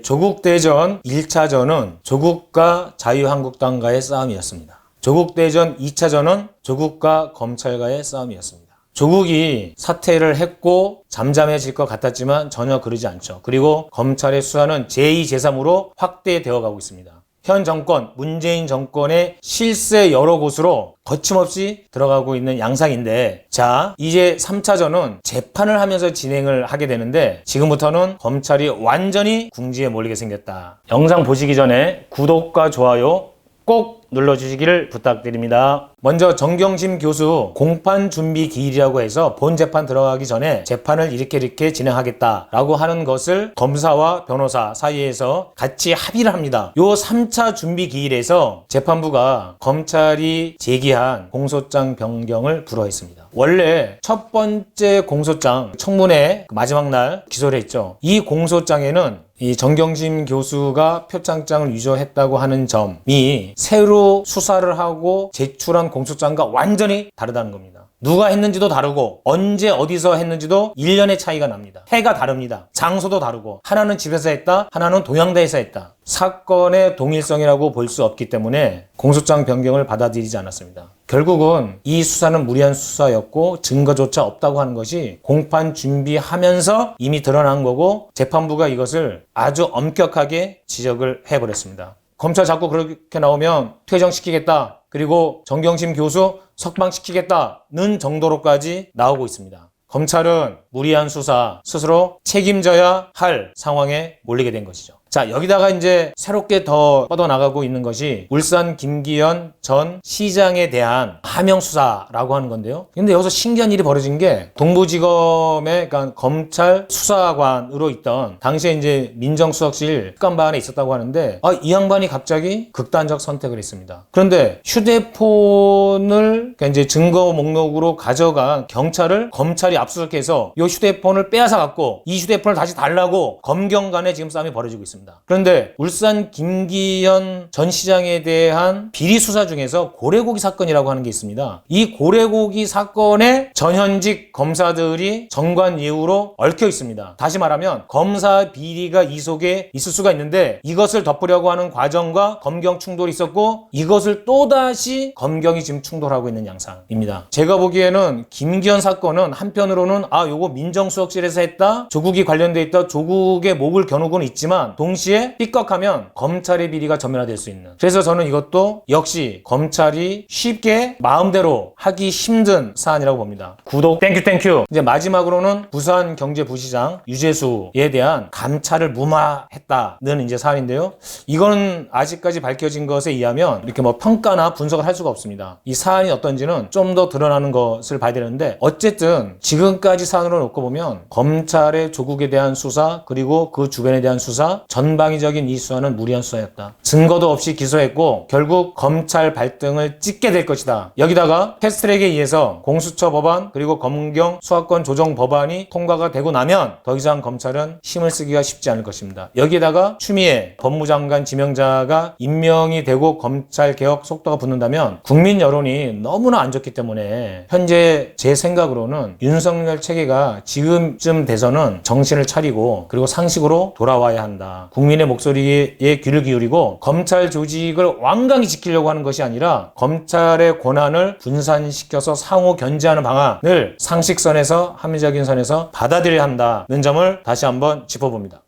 조국대전 1차전은 조국과 자유한국당과의 싸움이었습니다. 조국대전 2차전은 조국과 검찰과의 싸움이었습니다. 조국이 사퇴를 했고 잠잠해질 것 같았지만 전혀 그러지 않죠. 그리고 검찰의 수사는 제2, 제3으로 확대되어 가고 있습니다. 현 정권, 문재인 정권의 실세 여러 곳으로 거침없이 들어가고 있는 양상인데, 자, 이제 3차전은 재판을 하면서 진행을 하게 되는데 지금부터는 검찰이 완전히 궁지에 몰리게 생겼다. 영상 보시기 전에 구독과 좋아요 꼭 눌러주시기를 부탁드립니다. 먼저 정경심 교수 공판 준비 기일이라고 해서 본 재판 들어가기 전에 재판을 이렇게 진행하겠다라고 하는 것을 검사와 변호사 사이에서 같이 합의를 합니다. 요 3차 준비 기일에서 재판부가 검찰이 제기한 공소장 변경을 불허했습니다. 원래 첫 번째 공소장 청문회 마지막 날 기소를 했죠. 이 공소장에는 이 정경심 교수가 표창장을 위조했다고 하는 점이 새로 수사를 하고 제출한 공소장과 완전히 다르다는 겁니다. 누가 했는지도 다르고 언제 어디서 했는지도 1년의 차이가 납니다. 해가 다릅니다. 장소도 다르고 하나는 집에서 했다, 하나는 동양대에서 했다. 사건의 동일성이라고 볼 수 없기 때문에 공소장 변경을 받아들이지 않았습니다. 결국은 이 수사는 무리한 수사였고 증거조차 없다고 하는 것이 공판 준비하면서 이미 드러난 거고 재판부가 이것을 아주 엄격하게 지적을 해버렸습니다. 검찰 자꾸 그렇게 나오면 퇴정시키겠다, 그리고 정경심 교수 석방시키겠다는 정도로까지 나오고 있습니다. 검찰은 무리한 수사 스스로 책임져야 할 상황에 몰리게 된 것이죠. 자, 여기다가 이제 새롭게 더 뻗어나가고 있는 것이 울산 김기현 전 시장에 대한 하명 수사라고 하는 건데요. 근데 여기서 신기한 일이 벌어진 게 동부지검의 그러니까 검찰 수사관으로 있던 당시에 이제 민정수석실 특감반에 있었다고 하는데 이 양반이 갑자기 극단적 선택을 했습니다. 그런데 휴대폰을 그러니까 이제 증거 목록으로 가져간 경찰을 검찰이 압수수색해서 이 휴대폰을 빼앗아 갖고 이 휴대폰을 다시 달라고 검경 간에 지금 싸움이 벌어지고 있습니다. 그런데 울산 김기현 전 시장에 대한 비리 수사 중에서 고래고기 사건이라고 하는 게 있습니다. 이 고래고기 사건에 전현직 검사들이 정관 예우로 얽혀 있습니다. 다시 말하면 검사 비리가 이 속에 있을 수가 있는데 이것을 덮으려고 하는 과정과 검경 충돌이 있었고 이것을 또다시 검경이 지금 충돌하고 있는 양상입니다. 제가 보기에는 김기현 사건은 한편으로는 요거 민정수석실에서 했다, 조국이 관련돼 있다, 조국의 목을 겨누고는 있지만 동시에 삐걱하면 검찰의 비리가 전면화될 수 있는, 그래서 저는 이것도 역시 검찰이 쉽게 마음대로 하기 힘든 사안이라고 봅니다. 구독 땡큐. 이제 마지막으로는 부산경제부시장 유재수에 대한 감찰을 무마했다는 이제 사안인데요. 이거는 아직까지 밝혀진 것에 의하면 이렇게 뭐 평가나 분석을 할 수가 없습니다. 이 사안이 어떤지는 좀 더 드러나는 것을 봐야 되는데 어쨌든 지금까지 사안으로 놓고 보면 검찰의 조국에 대한 수사 그리고 그 주변에 대한 수사 전방위적인 이 수사는 무리한 수사였다. 증거도 없이 기소했고 결국 검찰 발등을 찍게 될 것이다. 여기다가 패스트트랙에 의해서 공수처 법안 그리고 검경 수사권 조정 법안이 통과가 되고 나면 더 이상 검찰은 힘을 쓰기가 쉽지 않을 것입니다. 여기에다가 추미애 법무장관 지명자가 임명이 되고 검찰 개혁 속도가 붙는다면 국민 여론이 너무나 안 좋기 때문에 현재 제 생각으로는 윤석열 체계가 지금쯤 돼서는 정신을 차리고 그리고 상식으로 돌아와야 한다. 국민의 목소리에 귀를 기울이고 검찰 조직을 완강히 지키려고 하는 것이 아니라 검찰의 권한을 분산시켜서 상호 견제하는 방안을 상식선에서 합리적인 선에서 받아들여야 한다는 점을 다시 한번 짚어봅니다.